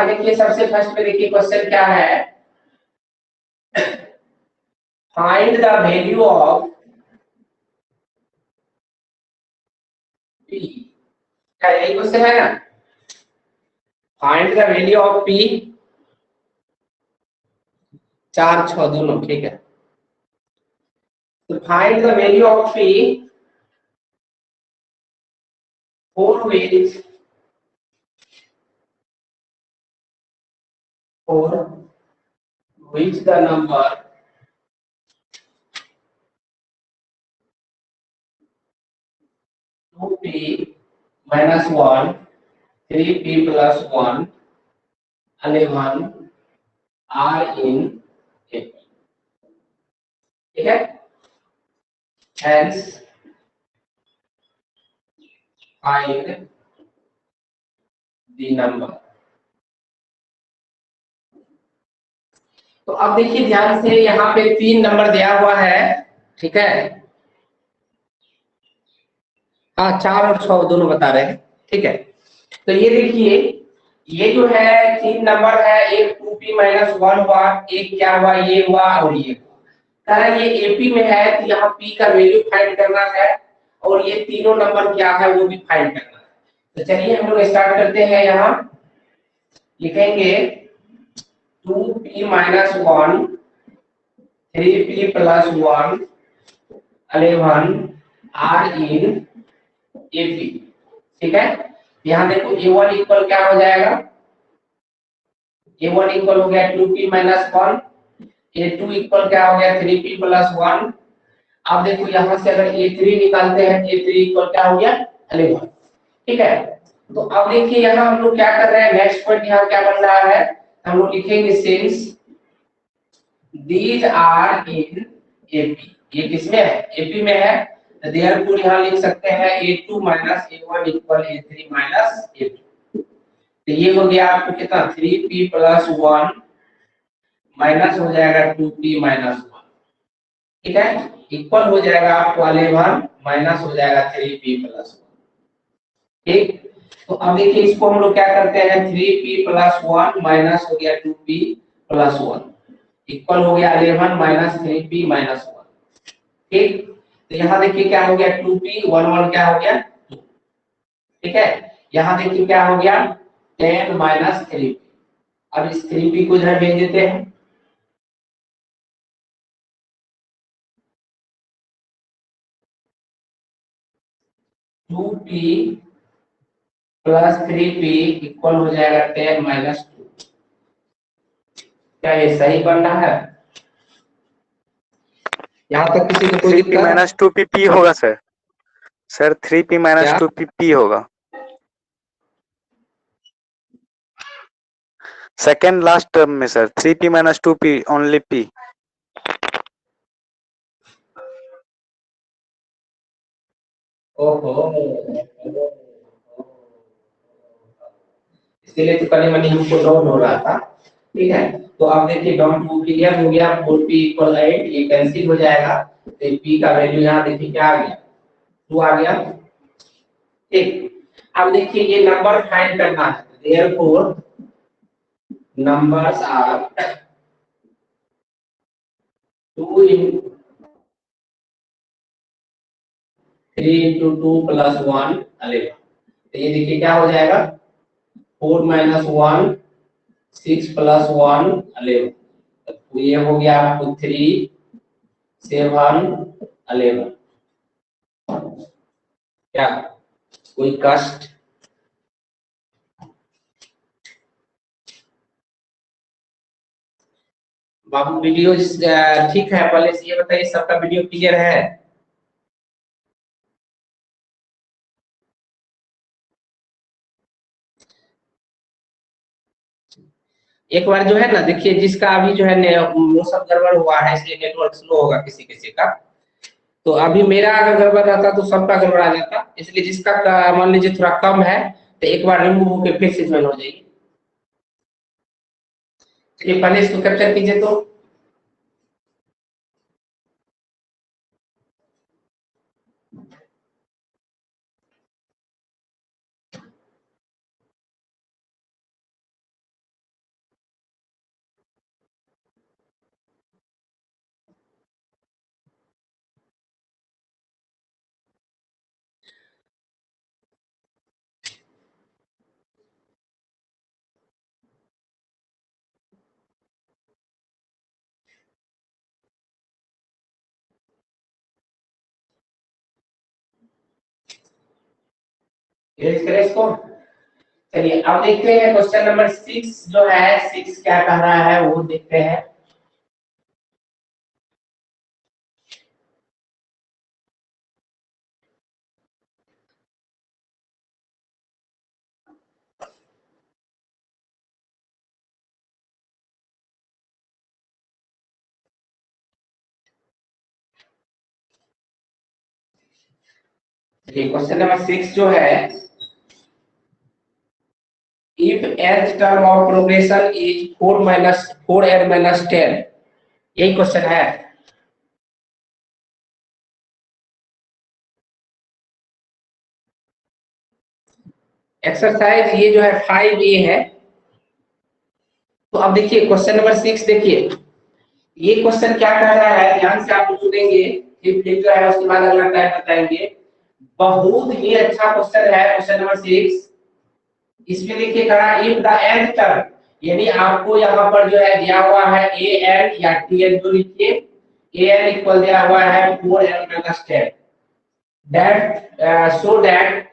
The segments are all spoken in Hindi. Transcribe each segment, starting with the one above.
देखिए सबसे फर्स्ट में देखिए क्वेश्चन क्या है, find the value of P. क्या यही क्वेश्चन है ना? Find the value of P, 4 6 दोनों ठीक है। तो find the value of P for which the number 2p minus 1, 3p plus 1, 11 are in AP। ठीक है, hence find the number। तो अब देखिए ध्यान से, यहाँ पे 3 नंबर दिया हुआ है, ठीक है। हाँ 4 और 6 दोनों बता रहे हैं, ठीक है। तो ये देखिए, ये जो है 3 नंबर है, एक 2p माइनस 1 हुआ, एक क्या हुआ, ये हुआ और ये हुआ। कह रहा है ये एपी में है, तो यहाँ p का वैल्यू फाइंड करना है, और ये तीनों नंबर क्या है वो भी फाइंड करना है। तो चलिए हम लोग स्टार्ट करते हैं। यहाँ लिखेंगे 2p minus 1, 3p plus 1, 11 are in AP. ठीक है, यहाँ देखो a1 इक्वल क्या हो जाएगा, a1 इक्वल हो गया 2p माइनस 1, a2 इक्वल क्या हो गया 3p प्लस 1। अब देखो यहाँ से अगर a3 निकालते हैं, a3 इक्वल क्या हो गया 11। ठीक है, तो अब देखिए यहाँ हम लोग क्या कर रहे हैं, नेक्स्ट पॉइंट यहाँ क्या बन रहा है, हम लोग लिखेंगे since these are in AP. ये किसमें है, एपी में है, तो देयरफॉर यहाँ लिख सकते हैं a2 minus a1 equal a3 minus a2। तो ये हो गया आपको कितना 3p प्लस 1 माइनस हो जाएगा 2p माइनस 1। ठीक है, इक्वल हो जाएगा आपको 11 माइनस हो जाएगा 3p प्लस 1। ठीक, तो अब देखिए इसको हम लोग क्या करते हैं, 3p प्लस 1 माइनस हो गया 2p प्लस 1 इक्वल हो गया 11 माइनस 3p माइनस 1। ठीक, तो यहाँ देखिए क्या हो गया 2p 1 1 क्या हो गया 2। ठीक है, यहाँ देखिए क्या हो गया 10 माइनस 3p। अब इस 3p को इधर भेज देते हैं, 2p प्लस 3p इक्वल हो जाएगा 10 माइनस 2। क्या ये सही बन रहा है? यहाँ तक किसी को कोई 3p माइनस 2p p होगा sir. Sir 3p minus 2p p होगा, सेकेंड लास्ट टर्म में sir. 3p minus 2p only p। ओहो, इसलिए तो कहीं मनी हमको डाउन हो रहा था। ठीक है, तो अब देखिए डाउन टू क्लियर हो गया, 4p इक्वल 8, ये कैंसिल हो जाएगा, तो p का वैल्यू यहाँ देखिए क्या आ गया 2 आ गया। ठीक, अब देखिए ये नंबर फाइंड करना है, therefore numbers are 2 in 3 into 2 plus 1 11। तो ये देखिए क्या हो जाएगा 4 minus 1 6 plus 1 11। तो ये हो गया आपको 3 7 11। क्या कोई कष्ट? बाबू वीडियो ठीक है, पहले से ये बताइए सबका वीडियो क्लियर है? एक बार जो है ना देखिए, जिसका अभी जो है मौसम गड़बड़ हुआ है इसलिए नेटवर्क स्लो होगा किसी किसी का, तो अभी मेरा अगर गड़बड़ रहता तो सबका गड़बड़ आ जाता, इसलिए जिसका मान लीजिए थोड़ा कम है तो एक बार रिमूव होकर फिर से ज्वाइन हो जाइए। चलिए पहले इसको कैप्चर कीजिए तो। इरेज करें इसको। चलिए अब देखते हैं क्वेश्चन नंबर 6 जो है, 6 क्या कह रहा है वो देखते हैं। क्वेश्चन नंबर 6 जो है, if nth term of progression is 4 minus 4n minus 10, यही क्वेश्चन है। एक्सरसाइज ये जो है 5A है। तो अब देखिए क्वेश्चन नंबर 6 देखिए, ये क्वेश्चन क्या कह रहा है, ध्यान से आप सुनेंगे, फिर जो है उसके बाद अगला टाइप बताएंगे। बहुत ही अच्छा क्वेश्चन है क्वेश्चन नंबर 6। इसमें देखिए कहा इफ द nth टर्म, यानी आपको यहाँ पर जो है दिया हुआ है ए एन या टी एन, जो लिखिए ए एन इक्वल दिया हुआ है 4n minus 10, that so that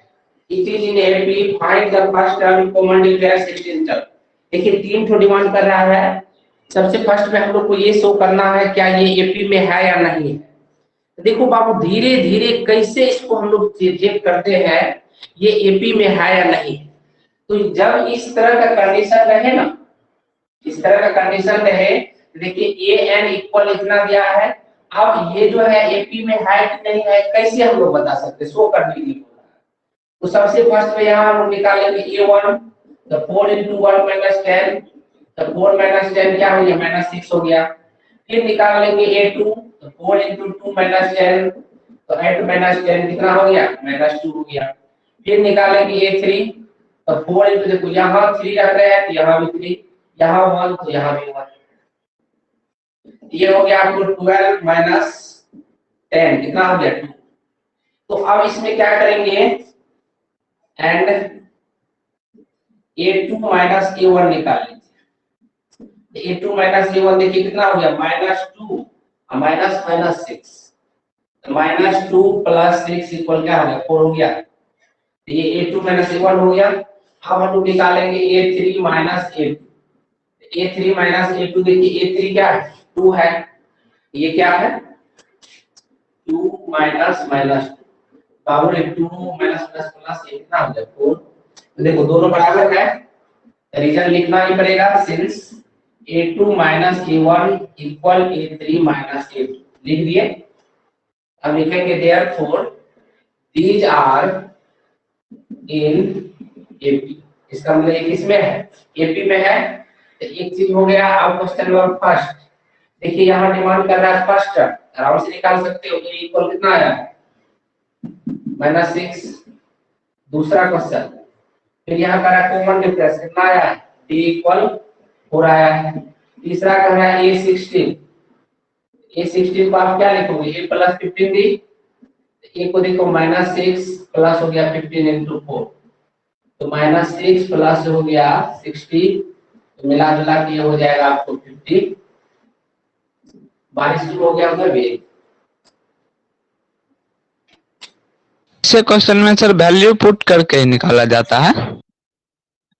it is in AP, find the first term common difference in term। देखिए तीन ठो डिमांड कर रहा है। सबसे फर्स्ट में हम लोग को ये शो करना है क्या ये एपी में है या नहीं है। तो देखो बाबू धीरे धीरे कैसे इसको हम लोग चेक करते हैं ये एपी में है या नहीं। तो जब इस तरह का कंडीशन रहे ना, इस तरह का कंडीशन रहे, देखिए ए एन इक्वल इतना दिया है। अब ये जो है एपी में है कि नहीं है कैसे हम लोग बता सकते, शो करने के लिए बोला है। तो सबसे फर्स्ट में यहाँ हम निकालेंगे a1, तो 4 into 1 minus 10, तो 4 minus 10 क्या हो गया minus 6 हो गया। फिर निकाल लेंगे a2, तो 4 into 2 minus 10, तो 8 minus 10 कितना हो गया minus 2 हो गया। फिर निकालेंगे a3, तो 4 into, देखो यहाँ 3 रह रहे हैं तो यहाँ भी 3, यहाँ 1 तो यहाँ भी 1, ये हो गया आपको 12 minus 10 कितना हो गया 2। तो अब इसमें क्या करेंगे, एंड a2 minus a1 निकाल लीजिए। a2 minus a1 देखिए कितना हो गया -2 और माइनस माइनस 6, तो -2 प्लस 6 इक्वल क्या हो गया 4 हो गया। तो ये a2 minus a1 हो गया। अब हम लोग निकालेंगे a3 minus a2, a3 minus a2 देखिए a3 क्या है 2 है, ये क्या है 2 minus minus 2, power 2 minus plus plus ये कितना हो गया 4। तो देखो दोनों बराबर है, रीजन लिखना ही पड़ेगा, since a2 minus a1 equal a3 minus a2 लिख दिए। अब लिखेंगे therefore these are in AP, इसका मतलब ये किसमें है AP में है। तो एक चीज हो गया। अब क्वेश्चन नंबर फर्स्ट देखिए, यहाँ डिमांड कर रहा है फर्स्ट टर्म, आराम से निकाल सकते हो, a इक्वल कितना आया -6। दूसरा क्वेश्चन फिर यहाँ कह रहा है कॉमन डिफरेंस कितना आया है d इक्वल 4 आया है। तीसरा कह रहा है a16, a16 को आप क्या लिखोगे a प्लस 15 दी, a को देखो -6 प्लस हो गया 15 into 4, तो -6 प्लस हो गया 60, तो मिला जुला के हो जाएगा आपको 50। बारिश शुरू हो गया उधर भी। से क्वेश्चन में सर वैल्यू पुट करके ही निकाला जाता है।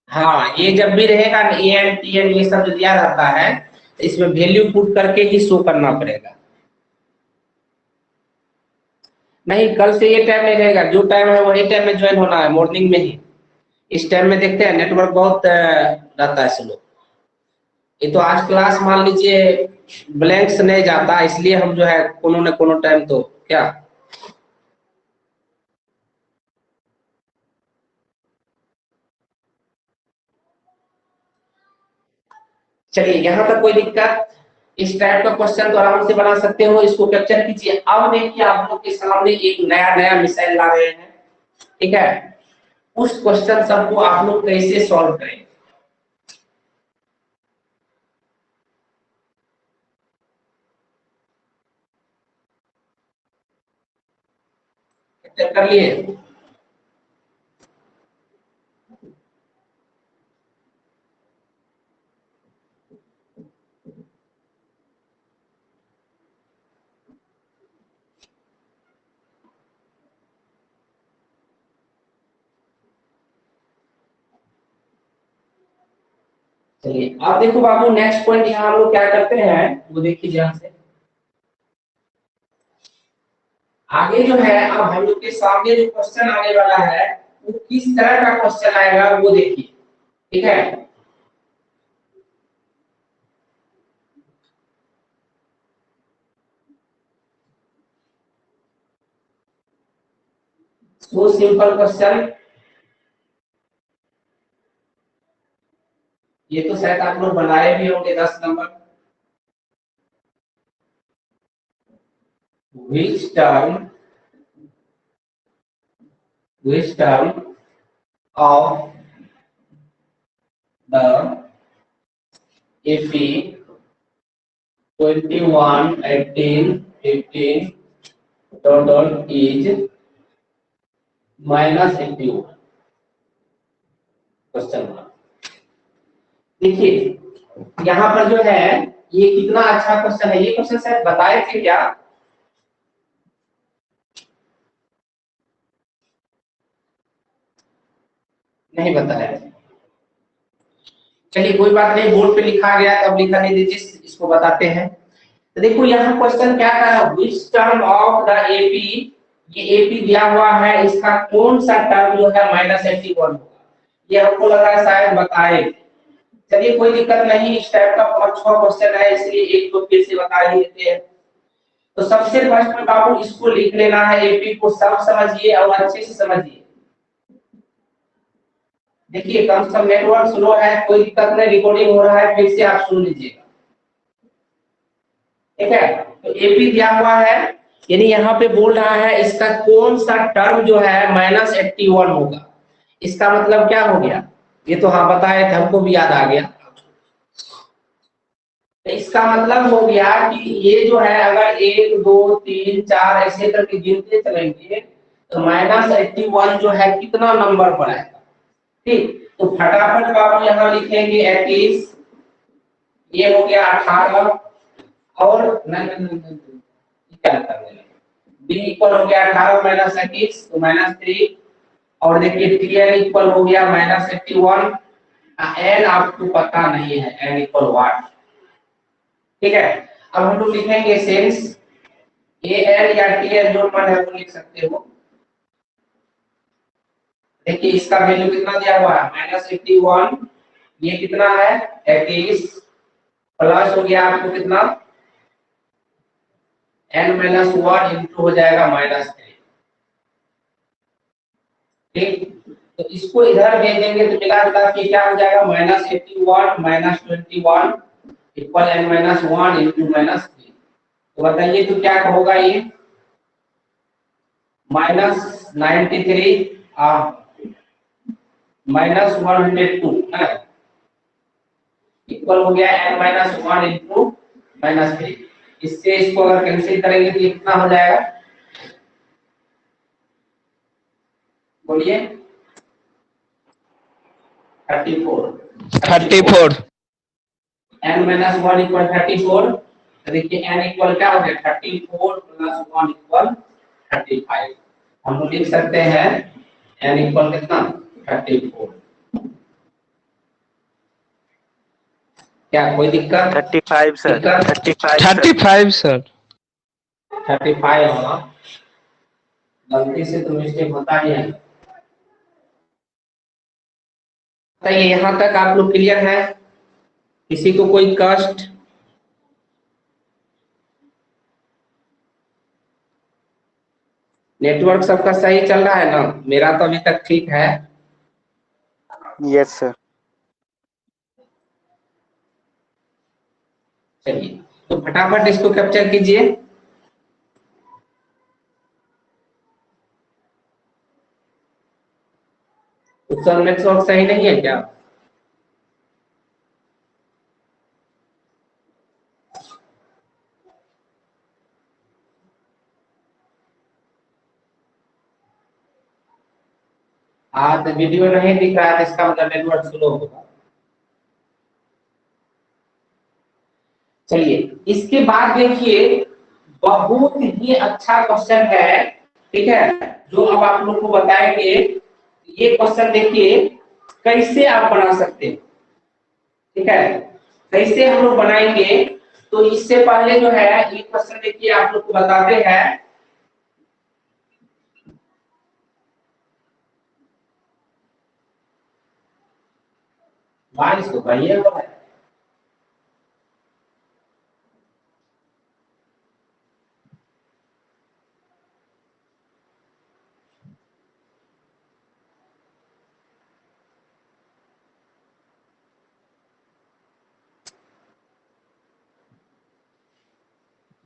हाँ ये जब भी रहेगा ए एन टी एन ये सब जो दिया जाता है, इसमें वैल्यू पुट करके ही शो करना पड़ेगा। नहीं कल से ये टाइम नहीं रहेगा, जो टाइम है वही टाइम में ज्वाइन होना है, मॉर्निंग में ही। इस टाइम में देखते हैं नेटवर्क बहुत रहता है स्लो। ये तो आज क्लास मान लीजिए ब्लैंक्स नहीं जाता, इसलिए हम जो है कोनो न कोनो टाइम तो क्या। चलिए यहाँ तक कोई दिक्कत, इस टाइप का क्वेश्चन तो आराम से बना सकते हो, इसको कैप्चर कीजिए। अब देखिए आप लोग के सामने एक नया नया मिसाइल ला रहे हैं, ठीक है, उस क्वेश्चन सबको आप लोग कैसे सॉल्व करें, कैप्चर कर लिए। चलिए अब देखो बाबू, नेक्स्ट पॉइंट यहाँ हम लोग क्या करते हैं वो देखिए ध्यान से। आगे जो है अब हम लोग के सामने जो क्वेश्चन आने वाला है वो किस तरह का क्वेश्चन आएगा वो देखिए, ठीक है। वो सिंपल क्वेश्चन, ये तो शायद आप लोग बनाए भी होंगे 10 number. which term of the AP 21, 18, 15 total is -81 question. देखिए यहाँ पर जो है ये कितना अच्छा क्वेश्चन है। ये क्वेश्चन शायद बताए थे क्या? नहीं बताया। चलिए कोई बात नहीं, बोर्ड पे लिखा गया तब लिखा नहीं दीजिए, इसको बताते हैं। तो देखो यहाँ क्वेश्चन क्या था, which term of the AP, ये एपी दिया हुआ है, इसका कौन सा टर्म जो है -81 होगा। ये हमको लगा शायद बताए। चलिए कोई दिक्कत नहीं, इस टाइप का 5-6 क्वेश्चन है इसलिए एक तो फिर से बता ही देते हैं। तो सबसे फर्स्ट में बाबू इसको लिख लेना है, एपी को सब समझिए और अच्छे से समझिए। देखिए कम से कम नेटवर्क स्लो है, कोई दिक्कत नहीं, रिकॉर्डिंग हो रहा है, फिर से आप सुन लीजिएगा, ठीक है। तो एपी दिया हुआ है, यानी यहाँ पे बोल रहा है इसका कौन सा टर्म जो है -81 होगा। इसका मतलब क्या हो गया, ये तो हाँ बताए थे, हमको भी याद आ गया। तो इसका मतलब हो गया कि ये जो है अगर 1 2 3 4 ऐसे करके गिनते चलेंगे तो -81 जो है कितना नंबर पर आएगा। ठीक, तो फटाफट बाबू यहाँ लिखेंगे 21, ये हो गया 18 और नहीं क्या करने b इक्वल हो गया 18 - 21 तो -3 और देखिए tn इक्वल हो गया -81। n आपको पता नहीं है n इक्वल व्हाट, ठीक है। अब हम लोग लिखेंगे सेंस an या tn जो मन है वो लिख सकते हो। देखिए इसका वैल्यू कितना दिया हुआ है -81, ये कितना है 21 प्लस हो गया आपको कितना n-1 इंटू हो जाएगा -3, ठीक। तो इसको इधर भेज देंगे तो मिला जुला के क्या हो जाएगा -81 -21 इक्वल n-1 इंटू -3। तो बताइए तो क्या होगा ये -93 -102 है, इक्वल हो गया n-1 इंटू -3। इससे इसको अगर कैंसिल करेंगे तो कितना हो जाएगा, बोलिए 34 n-1 इक्वल 34। तो देखिए n इक्वल क्या हो गया 34 प्लस 1 इक्वल 35। हम लोग लिख सकते हैं n इक्वल कितना 34। क्या कोई दिक्कत? 35 सर, 35 सर। 35 होगा, गलती से तो मिस्टेक होता ही है। तो ये यहाँ तक आप लोग क्लियर है, किसी को कोई कष्ट? नेटवर्क सबका सही चल रहा है ना? मेरा तो अभी तक ठीक है। Yes sir. चलिए तो फटाफट इसको कैप्चर कीजिए। सर नेटवर्क सही नहीं है क्या? हाँ तो वीडियो नहीं दिख रहा है, इसका मतलब नेटवर्क स्लो होगा। चलिए इसके बाद देखिए बहुत ही अच्छा क्वेश्चन है, ठीक है, जो अब आप लोग को बताएंगे। ये क्वेश्चन देखिए कैसे आप बना सकते हैं। ठीक है, कैसे हम लोग बनाएंगे? तो इससे पहले जो है एक क्वेश्चन देखिए आप लोग को बताते हैं। बारिश को कहिए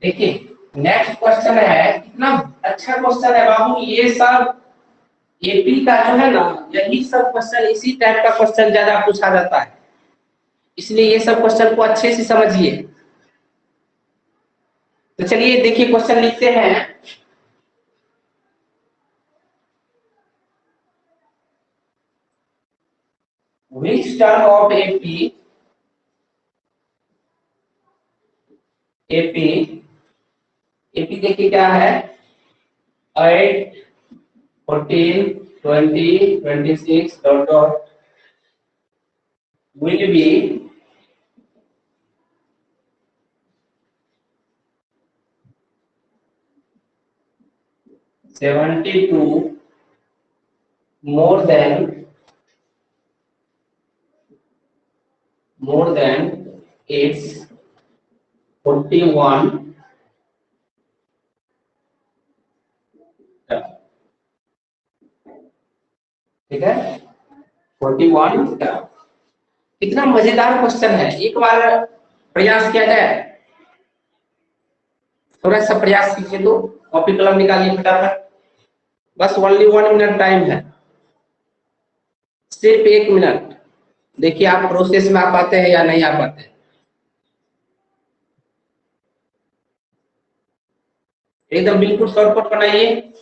देखिए नेक्स्ट क्वेश्चन है, कितना अच्छा क्वेश्चन है बाबू। ये सब एपी का जो है ना, यही सब क्वेश्चन इसी टाइप का क्वेश्चन ज्यादा पूछा जाता है, इसलिए ये सब क्वेश्चन को अच्छे से समझिए। तो चलिए देखिए क्वेश्चन लिखते हैं। Which term of AP देखिए क्या है, 8 14 20 26 dot dot will be 72 more than its 41 term। ठीक है, 41 term। कितना मजेदार क्वेश्चन है, एक बार प्रयास किया जाए, थोड़ा सा प्रयास कीजिए। तो कॉपी कलम निकालिए फटाफट, बस ओनली 1 मिनट टाइम है, सिर्फ 1 मिनट। देखिए आप प्रोसेस में आ पाते हैं या नहीं आ पाते हैं। एकदम बिल्कुल शॉर्टकट बनाइए।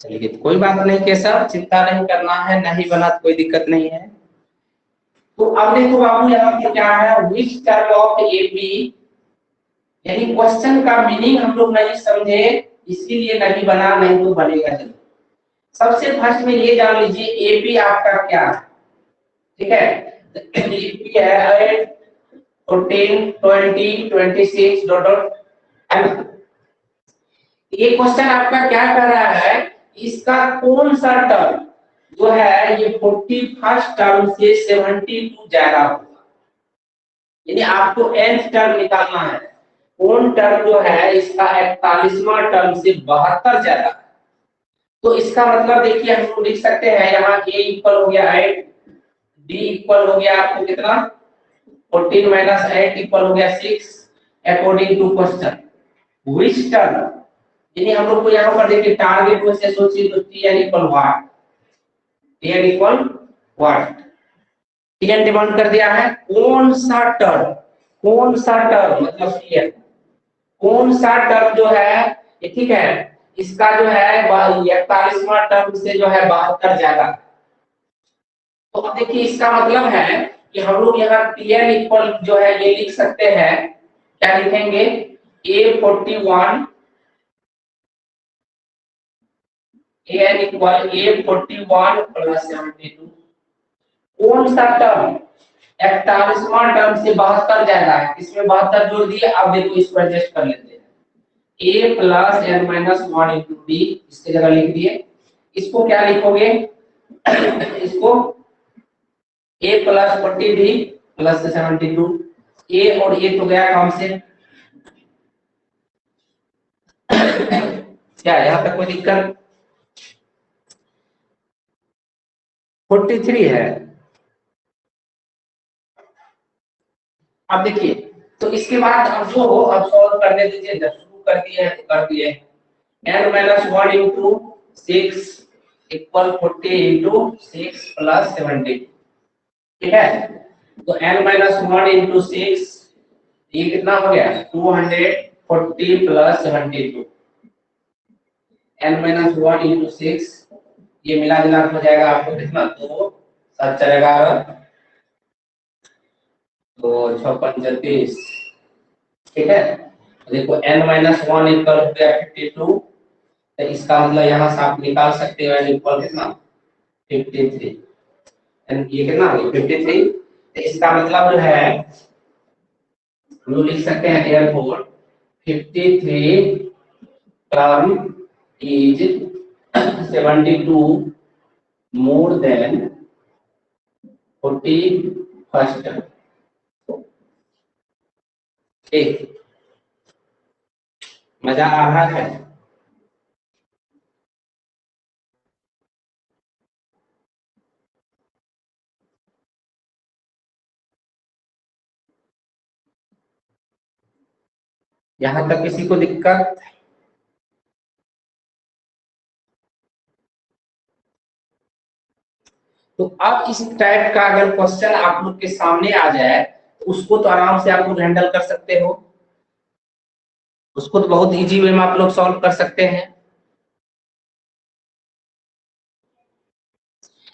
चलिए तो कोई बात नहीं केशव, चिंता नहीं करना है, नहीं बना तो कोई दिक्कत नहीं है। तो अब देखो बाबू यहाँ पे क्या है, विच टर्म ऑफ एपी, यानी क्वेश्चन का मीनिंग हम लोग नहीं समझे इसीलिए नहीं बना, नहीं तो बनेगा जरूर। सबसे फर्स्ट में ये जान लीजिए एपी आपका क्या है। ठीक है, एपी है 8 14 20 26 डॉट डॉट। ये क्वेश्चन आपका क्या कर रहा है, इसका कौन सा टर्म जो है ये 41st टर्म से 72 ज्यादा होगा, यानी आपको nth टर्म निकालना है। कौन टर्म जो है इसका 41वां टर्म से 72 ज्यादा है। तो इसका मतलब देखिए हम लोग लिख सकते हैं, यहाँ a इक्वल हो गया 8, d इक्वल हो गया आपको कितना 14 माइनस 8 इक्वल हो गया 6 according to question. Which term, यानी हम लोग को यहाँ पर देखिए टारगेट में से सोचिए तो Tn equal what, Tn equal what, Tn demand कर दिया है। कौन सा टर्म, कौन सा टर्म मतलब Tn, कौन सा टर्म जो है ये, ठीक है, इसका जो है 41वां टर्म से जो है 72 ज्यादा। तो अब देखिए इसका मतलब है कि हम लोग यहाँ Tn इक्वल जो है ये लिख सकते हैं, क्या लिखेंगे A41 An equal A41 plus 72। कौन सा टर्म 41वां टर्म से 72 ज्यादा है, इसमें 72 जोड़ दिए। अब देखो इसको एडजस्ट कर लेते हैं, a plus n minus 1 into D, इसके जगह लिख दिए। इसको क्या लिखोगे इसको a plus 40d plus 72, a और a तो गया काम से। क्या यहाँ तक कोई दिक्कत? 43 है। अब देखिए, तो इसके बाद अब जो हो अब सॉल्व करने दीजिए। जब शुरू कर दिए हैं तो कर दिए। n minus 1 into 6 equal 40 into 6 plus 70। ठीक है, तो n माइनस 1 इंटू 6 ये कितना हो गया 240 प्लस 72। n माइनस 1 इंटू 6 ये मिला जुला हो जाएगा आपको कितना 2 7 चलेगा तो 6 5 30। ठीक है, देखो n माइनस 1 इक्वल हो गया 52। तो इसका मतलब यहाँ से आप निकाल सकते हो n इक्वल कितना 53। n ये कितना हो गया 53। तो इसका मतलब जो है हम लोग लिख सकते हैं airport 53 term is 72 more than 40 first term. ठीक, मजा आ रहा है। यहाँ तक किसी को दिक्कत? तो अब इस टाइप का अगर क्वेश्चन आप लोग के सामने आ जाए तो उसको तो आराम से आप लोग हैंडल कर सकते हो। उसको तो बहुत इजी वे में आप लोग सॉल्व कर सकते हैं।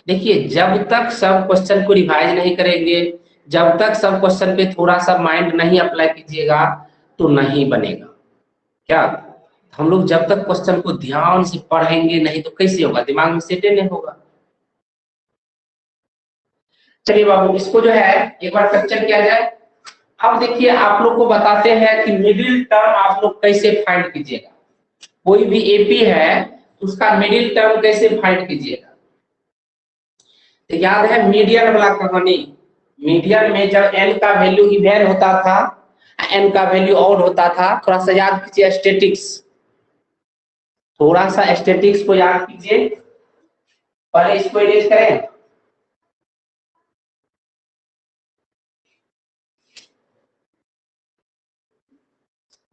देखिए, जब तक सब क्वेश्चन को रिवाइज नहीं करेंगे, जब तक सब क्वेश्चन पे थोड़ा सा माइंड नहीं अप्लाई कीजिएगा तो नहीं बनेगा। क्या हम लोग जब तक क्वेश्चन को ध्यान से पढ़ेंगे नहीं तो कैसे होगा, दिमाग में सेट नहीं होगा। चलिए बाबू, इसको जो है एक बार कैप्चर किया जाए। अब देखिए, आप लोग को बताते हैं कि मिडिल टर्म आप लोग कैसे फाइंड कीजिएगा। कोई भी एपी है उसका मिडिल टर्म कैसे फाइंड कीजिएगा। तो याद है मीडियन वाला कहानी। मीडियन में जब n का वैल्यू इवन होता था, n का वैल्यू ऑड होता था। थोड़ा सा याद कीजिए स्टैटिक्स, थोड़ा सा स्टैटिक्स को याद कीजिए। पहले इसको इरेज करें।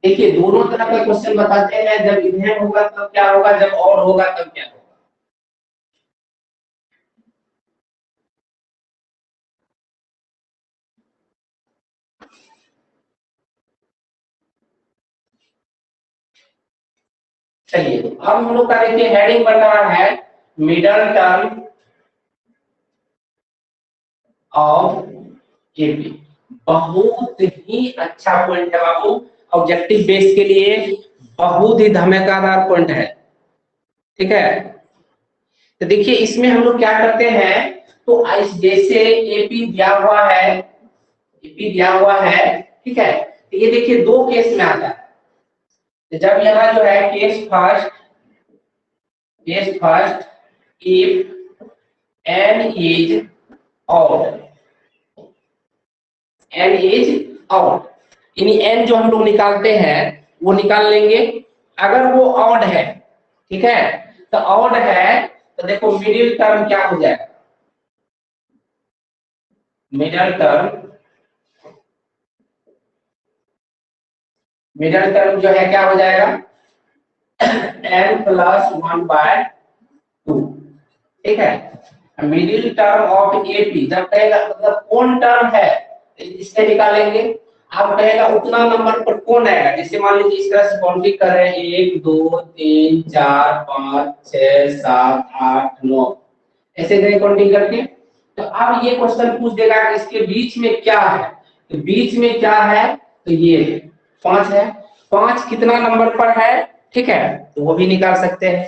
देखिए, दोनों तरह का क्वेश्चन बताते हैं। जब इवन होगा तब क्या होगा, जब ऑड होगा तब क्या होगा। चलिए, अब हम लोग का देखिए हेडिंग बन रहा है मिडल टर्म ऑफ एपी। बहुत ही अच्छा पॉइंट है बाबू, ऑब्जेक्टिव बेस के लिए बहुत ही धमाकेदार पॉइंट है। ठीक है, तो देखिए इसमें हम लोग क्या करते हैं। तो जैसे एपी दिया हुआ है, एपी दिया हुआ है, ठीक है। तो ये देखिए दो केस में आता है। तो जब यहाँ जो है case first if n is odd, n is odd, यानी n जो हम लोग निकालते हैं वो निकाल लेंगे। अगर वो ऑड है, ठीक है, तो ऑड है तो देखो मिडिल टर्म क्या हो जाएगा। मिडिल टर्म जो है क्या हो जाएगा n प्लस 1/2। ठीक है, मिडिल टर्म ऑफ एपी जब कहेगा मतलब कौन टर्म है इससे निकालेंगे। आप कहेगा उतना नंबर पर कौन आएगा। जैसे मान लीजिए इस तरह से काउंटिंग कर रहे हैं 1 2 3 4 5 6 7 8 9, ऐसे करें काउंटिंग करके। तो अब ये क्वेश्चन पूछ देगा कि इसके बीच में क्या है। तो बीच में क्या है, तो ये 5 है। 5 कितना नंबर पर है, ठीक है, तो वो भी निकाल सकते हैं।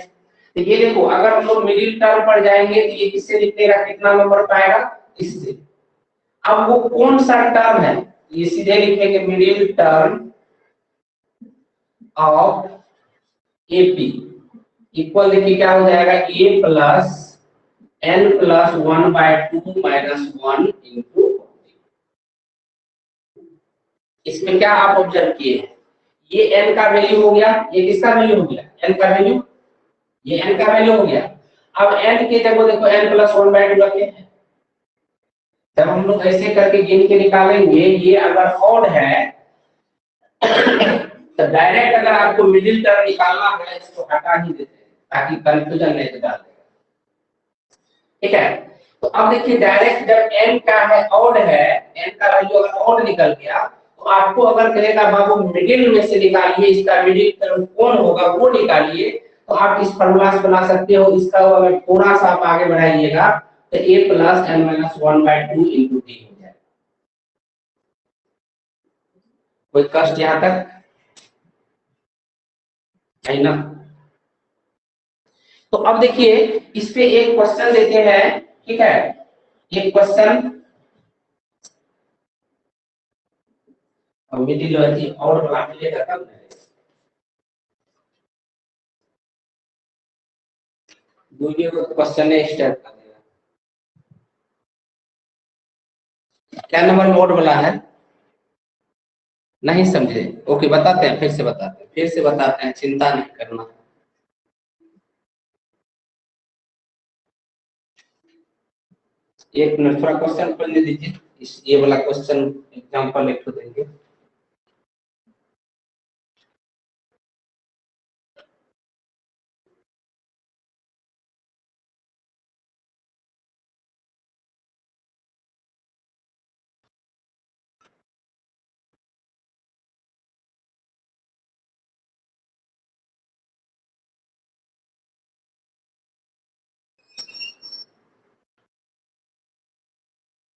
तो ये देखो अगर हम लोग मिडिल टर्म पर जाएंगे तो ये किससे निकलेगा, कितना नंबर पाएगा, इससे। अब वो कौन सा टर्म है, ये सीधे लिखेंगे middle term of AP equal देखिए क्या हो जाएगा a plus n plus 1/2 minus 1 into. इसमें क्या आप ऑब्जर्व किए हैं, ये n का वैल्यू हो गया, ये किसका वैल्यू हो गया, n का वैल्यू, ये n का वैल्यू हो गया। अब n के जगह देखो n+1/2 रखे हैं। जब हम लोग ऐसे करके गिन के निकालेंगे, ये अगर ऑड है तो डायरेक्ट अगर आपको मिडिल टर्म निकालना है इसको हटा ही देते हैं ताकि कंफ्यूजन नहीं डाल देगा। ठीक है, तो अब देखिए डायरेक्ट जब n का है ऑड है, n का वैल्यू अगर ऑड निकल गया तो आपको अगर कहेगा बाबू मिडिल में से निकालिए, इसका मिडिल टर्म कौन होगा वो निकालिए, तो आप इस फॉर्मूला से बना सकते हो। इसका अगर थोड़ा सा आप आगे बढ़ाइएगा तो a + n-1/2 × d हो जाएगा। कोई कष्ट यहां तक है ना? तो अब देखिए इस पे एक क्वेश्चन देते हैं। ठीक है, एक क्वेश्चन मिडिल वाली और वाला मिलेगा तब वीडियो को क्वेश्चन ने स्टार्ट कर देगा। क्या नंबर मोड वाला है? नहीं समझे? ओके, बताते हैं, फिर से बताते हैं, चिंता नहीं करना। एक मिनट, थोड़ा क्वेश्चन पढ़ने दीजिए। ये वाला क्वेश्चन एग्जांपल लिख देंगे।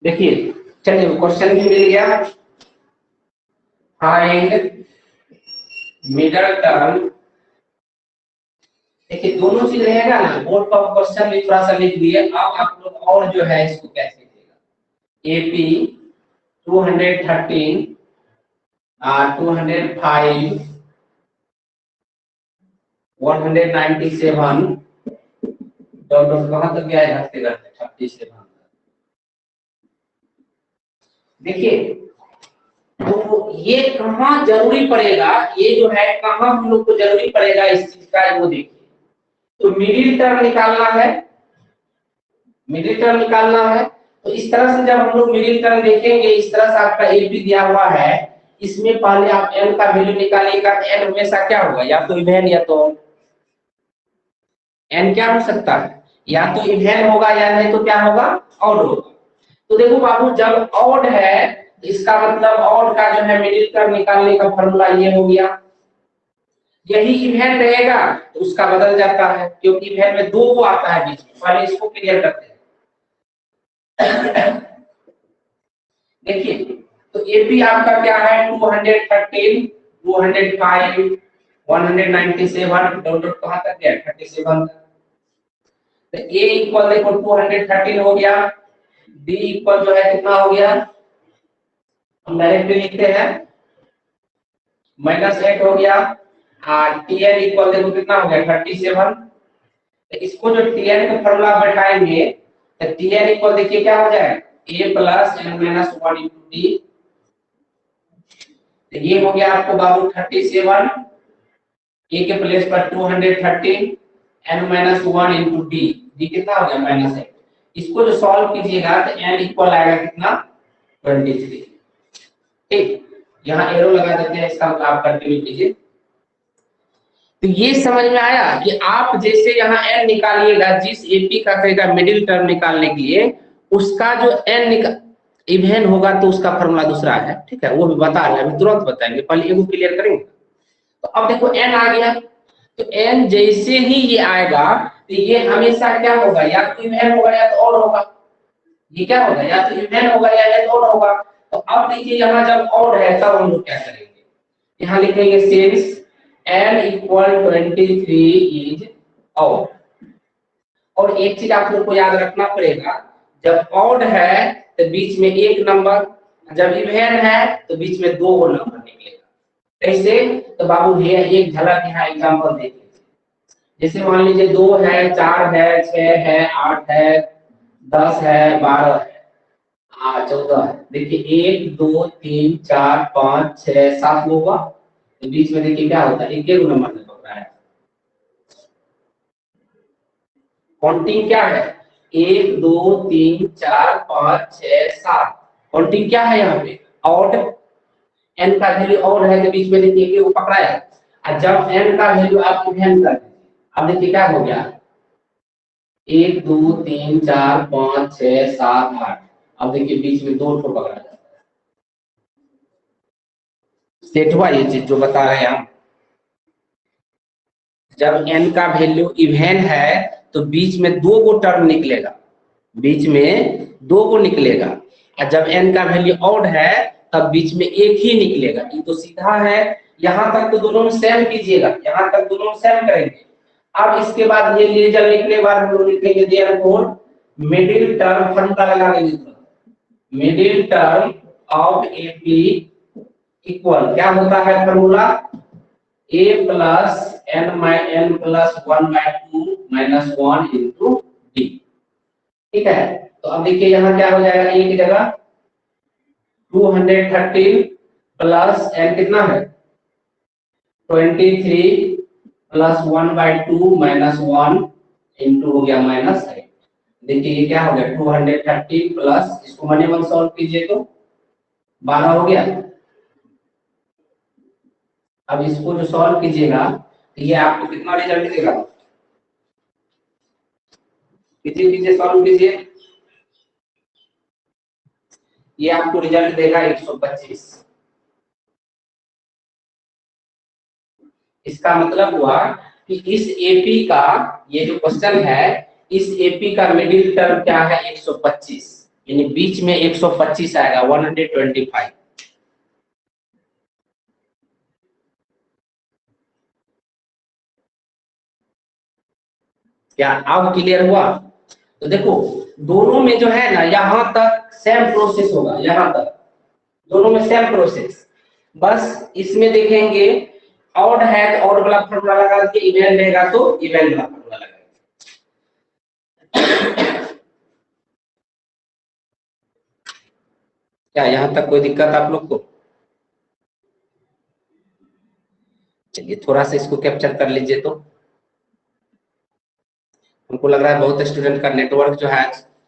देखिए, चलिए क्वेश्चन भी मिल गया। Find middle term. देखिए दोनों चीज रहेगा ना, बोर्ड पर क्वेश्चन भी थोड़ा सा लिख दिए। अब आप लोग और जो है इसको कैसे लिखेगा? AP 213 205 197 डॉट कहां तक गया है? घटते घटते 37। देखिए तो ये कहाँ जरूरी पड़ेगा, ये जो है कहाँ हम लोग को जरूरी पड़ेगा इस चीज का, वो देखिए। तो मिडिल टर्म निकालना है, तो इस तरह से जब हम लोग मिडिल टर्म देखेंगे, इस तरह से आपका एपी दिया हुआ है, इसमें पहले आप n का वैल्यू निकालिएगा। n हमेशा क्या होगा? या तो इवन या तो n क्या हो सकता है? या तो इवन होगा या नहीं तो क्या होगा? ऑड होगा। तो देखो बाबू, जब ऑड है तो इसका मतलब ऑड का जो है मिडिल टर्म निकालने का फॉर्मूला ये हो गया। यही इवन रहेगा तो उसका बदल जाता है, क्योंकि इवन में दो वो आता है बीच में। पहले इसको क्लियर करते हैं। देखिए तो एपी आपका क्या है? 213 205 197 डॉट कहां तक गया? 37 तक। तो a इक्वल देखो 213 हो गया, d इक्वल जो है कितना हो गया? हम डायरेक्टली लिखते हैं -8 हो गया। tn इक्वल देखो कितना हो गया? 37। तो इसको जो tn का फॉर्मूला बैठाएंगे तो tn इक्वल देखिए क्या हो जाएगा? a + n-1 × d। तो ये हो गया आपको बाबू 37, a के प्लेस पर 213 n-1 × d। d कितना हो गया? -8। इसको जो सॉल्व कीजिएगा तो n इक्वल आएगा कितना? 23। ठीक, यहाँ एरो लगा देते हैं, इसका आप कंटिन्यू कीजिए। तो ये समझ में आया कि आप जैसे यहाँ n निकालिएगा, जिस एपी का कहेगा मिडिल टर्म निकालने के लिए, उसका जो n इवन होगा तो उसका फॉर्मूला दूसरा है। ठीक है, वो भी बता रहे हैं, अभी तुरंत बताएंगे, पहले एगो क्लियर करेंगे। तो अब देखो n आ गया, तो n जैसे ही ये आएगा तो ये हमेशा क्या होगा? या तो इवन होगा या तो ऑड होगा। ये क्या होगा? या तो इवन होगा या तो ऑड होगा। तो अब देखिए यहाँ जब ऑड है तब हम लोग क्या करेंगे? यहाँ लिखेंगे सिंस n = 23 इज ऑड। और एक चीज आप लोग को याद रखना पड़ेगा, जब ऑड है तो बीच में एक नंबर, जब इवन है तो बीच में दो नंबर निकलेगा। कैसे? तो बाबू ये एक झलक यहाँ एग्जांपल देख लीजिए। जैसे मान लीजिए 2 है, 4 है, 6 है, 8 है, 10 है, 12 है, 14 है। देखिए 1 2 3 4 5 6 7 होगा, तो बीच में देखिए क्या होता है? एक नंबर निकल रहा है। काउंटिंग क्या है, 1 2 3 4 5 6 7, काउंटिंग क्या है यहाँ पे, ऑड, n का वैल्यू ऑड है तो बीच में देखिए वो पकड़ा है, और जब n का वैल्यू आप इवेन कर दीजिए, अब देखिए क्या हो गया, 1 2 3 4 5 6 7 8, अब देखिए बीच में 2 ठो पकड़ा जाता है, सेट हुआ ये चीज जो बता रहे हैं हम। जब n का वैल्यू इवेन है तो बीच में 2 को टर्म निकलेगा, बीच में 2 को निकलेगा, और जब n का वैल्यू ऑड है तब बीच में एक ही निकलेगा, ये तो सीधा है, यहां तक तो दोनों में सेम कीजिएगा, यहां तक दोनों में सेम करेंगे। अब इसके बाद ये रिजल्ट निकलने के बाद हम लोग लिखेंगे देयरफॉर मिडिल टर्म, फॉर्मूला लगा देंगे, middle term of AP equal क्या होता है formula, a plus n plus 1/2 minus 1 into D. ठीक है, तो अब देखिए यहाँ क्या हो जाएगा, a की जगह 213 प्लस n कितना है 23 प्लस 1/2 माइनस 1 इंटू हो गया माइनस 8। देखिए ये क्या हो गया 230 प्लस, इसको मनी वन सॉल्व कीजिए तो 12 हो गया। अब इसको जो सॉल्व कीजिएगा तो ये आपको कितना रिजल्ट देगा, कीजिए कीजिए सॉल्व कीजिए, ये आपको रिजल्ट देगा 125। इसका मतलब हुआ कि इस एपी का, ये जो क्वेश्चन है इस एपी का मिडिल टर्म क्या है 125, यानी बीच में 125 आएगा 125। क्या अब क्लियर हुआ, तो देखो दोनों में जो है ना यहां तक सेम प्रोसेस होगा, यहां तक दोनों में सेम प्रोसेस, बस इसमें देखेंगे ऑड है तो ऑड वाला फॉर्मूला लगा के, इवन रहेगा तो इवन वाला फॉर्मूला लगाएंगे। क्या यहां तक कोई दिक्कत आप लोग को, चलिए थोड़ा सा इसको कैप्चर कर लीजिए, तो हमको लग रहा है बहुत स्टूडेंट का नेटवर्क जो है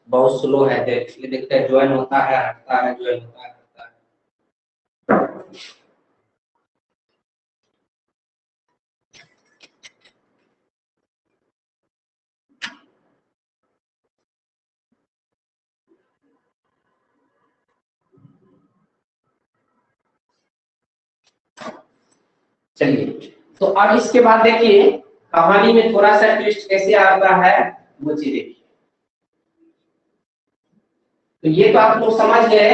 बहुत स्लो है, इसलिए देखते हैं ज्वाइन होता है हटता है, ज्वाइन होता है हटता है। चलिए तो अब इसके बाद देखिए कहानी में थोड़ा सा ट्विस्ट कैसे आता है वो चीज देखिए। तो ये तो आप लोग समझ गए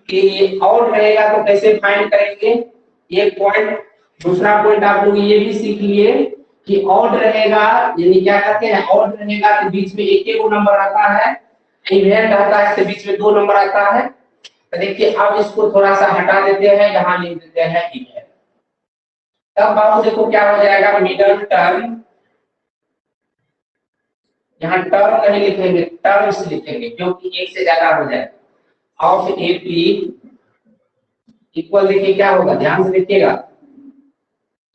कि ऑड रहेगा तो कैसे फाइंड करेंगे, एक पॉइंट। दूसरा पॉइंट आप लोग ये भी सीख लिए कि ऑड रहेगा यानी क्या कहते हैं, ऑड रहेगा तो बीच में एक एक नंबर आता है, इवन रहता है तो बीच में 2 नंबर आता है। तो देखिए अब इसको थोड़ा सा हटा देते हैं, यहाँ लिख देते हैं इवन, तब बाबू देखो क्या हो जाएगा, मिडल टर्म, यहाँ टर्म नहीं लिखेंगे टर्म्स लिखेंगे क्योंकि एक से ज्यादा हो जाएगा, ऑफ एपी इक्वल, देखिए क्या होगा ध्यान से देखिएगा,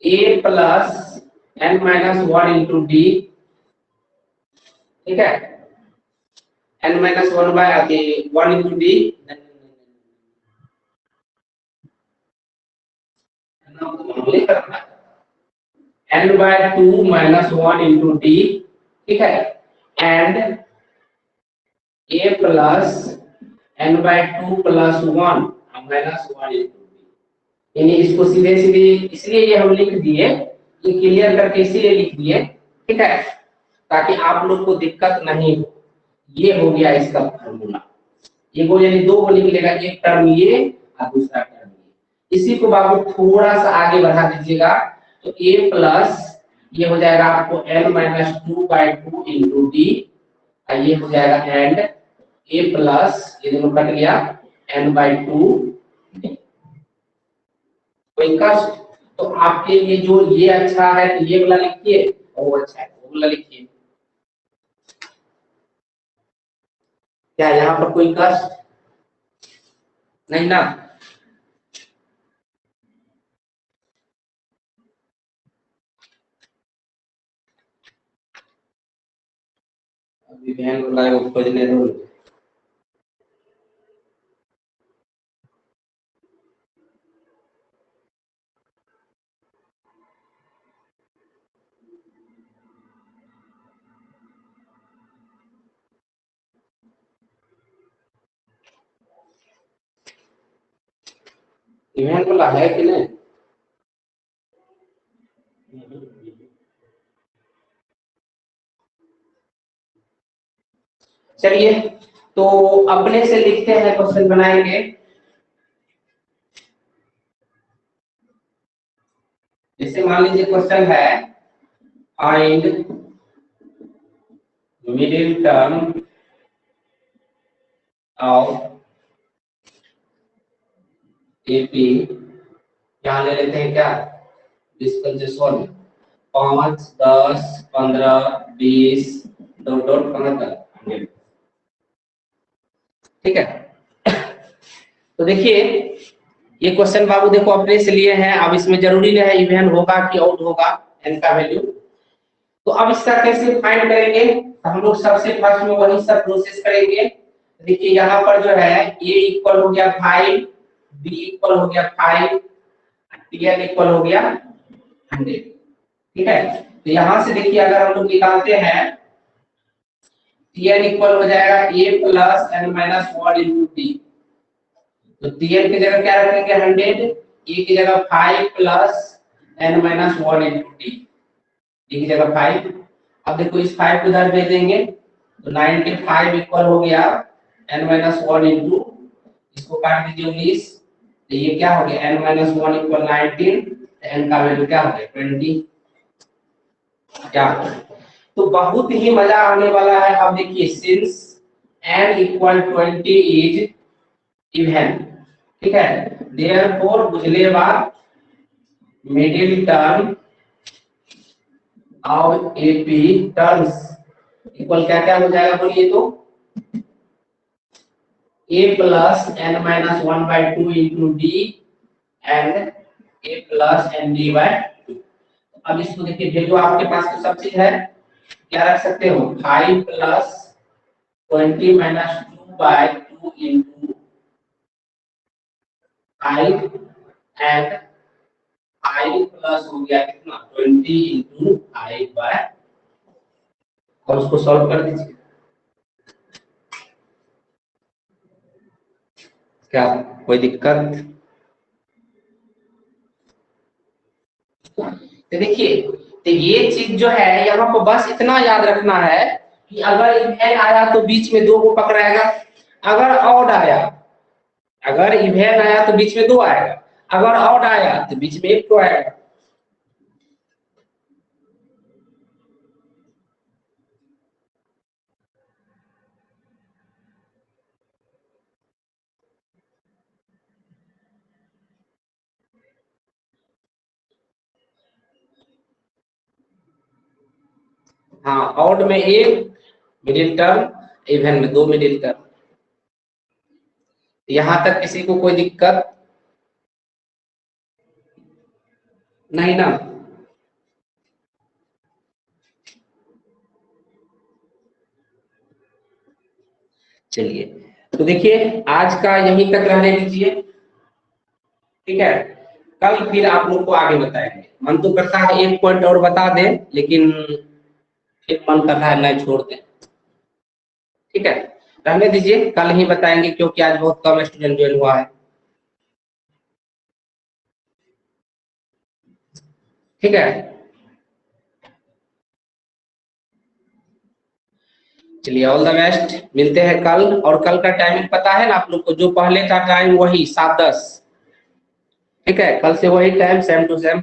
a plus n minus 1 into D, ठीक है, n माइनस 1 बाय आगे 1 into D, n by 2 minus 1 into D, ठीक है, and a plus n by 2 plus 1 minus 1 into D, यानी इसको सीधे सीधे इसलिए ये हम लिख दिए, ये क्लियर करके इसीलिए लिख दिए, ठीक है, ताकि आप लोग को दिक्कत नहीं हो। ये हो गया इसका फॉर्मूला, ये को यानी 2 को निकलेगा, एक टर्म ये और दूसरा टर्म ये, इसी को बाबू थोड़ा सा आगे बढ़ा दीजिएगा तो a प्लस ये हो जाएगा आपको n माइनस 2/2 इंटू डी, ये हो जाएगा एंड a प्लस ये दोनों कट गया n/2 कोई कष्ट, तो आपके लिए जो ये अच्छा है तो ये वाला लिखिए, और वो अच्छा है वो वाला लिखिए। क्या यहाँ पर कोई कष्ट नहीं ना, विभेन वाला को खोजने दो। विभेन वाला है कि नहीं? चलिए तो अपने से लिखते हैं, क्वेश्चन बनाएंगे। जैसे मान लीजिए क्वेश्चन है find middle term of AP, यहाँ ले लेते हैं क्या, डिस्कंसेशन 5, 10, 15, 20 डॉट डॉट 15, ठीक है। तो देखिए ये क्वेश्चन बाबू देखो अपने से लिए हैं। अब इसमें जरूरी नहीं है इवन होगा कि आउट होगा एन का वैल्यू। तो अब इसका कैसे फाइंड करेंगे, तो हम लोग सबसे फर्स्ट में वही सब प्रोसेस करेंगे। देखिए यहाँ पर जो है a इक्वल हो गया 5, b इक्वल हो गया 5, tn इक्वल हो गया 100, ठीक है। तो यहाँ से देखिए अगर हम लोग निकालते हैं tn इक्वल हो जाएगा a plus n minus 1 into t। तो tn की जगह क्या रखेंगे 100, a की जगह 5 plus n minus 1 into t, t की जगह 5। अब देखो इस 5 को इधर भेज देंगे तो 95 इक्वल हो गया n माइनस 1 इंटू, इसको काट दीजिए 19, तो ये क्या हो गया n माइनस 1 इक्वल 19, n का वैल्यू क्या हो गया 20, क्या। तो बहुत ही मजा आने वाला है। अब देखिए since n equal 20 is even, ठीक है, देयरफॉर बुझलेबा middle term of AP terms equal क्या क्या हो जाएगा बोलिए तो a plus n minus 1/2 into d and a plus n d/2। अब इसको देखिए वैल्यू आपके पास तो सब चीज है, क्या रख सकते हो 5 plus 20 minus 2/2 into 5 and 5 plus हो गया कितना 20 इंटू 5/, और उसको सॉल्व कर दीजिए। क्या कोई दिक्कत? तो देखिए तो ये चीज जो है यहाँ पर बस इतना याद रखना है कि अगर इवेन आया तो बीच में 2 को पकड़ाएगा, अगर ऑड आया, अगर इवेन आया तो बीच में 2 आएगा, अगर ऑड आया तो बीच में 1 को आएगा। हाँ ऑड में 1 मिडिल टर्म, इवन में 2 मिडिल टर्म। यहां तक किसी को कोई दिक्कत नहीं ना? चलिए तो देखिए आज का यहीं तक रहने दीजिए, ठीक है। कल फिर आप लोग को आगे बताएंगे। मन तो करता है एक पॉइंट और बता दें, लेकिन फिर मन करता है नहीं छोड़ दें, ठीक है, रहने दीजिए, कल ही बताएंगे क्योंकि आज बहुत कम स्टूडेंट ज्वाइन हुआ है, ठीक है। चलिए ऑल द बेस्ट, मिलते हैं कल। और कल का टाइमिंग पता है ना आप लोग को, जो पहले था टाइम वही 7:10, ठीक है, कल से वही टाइम सेम टू सेम।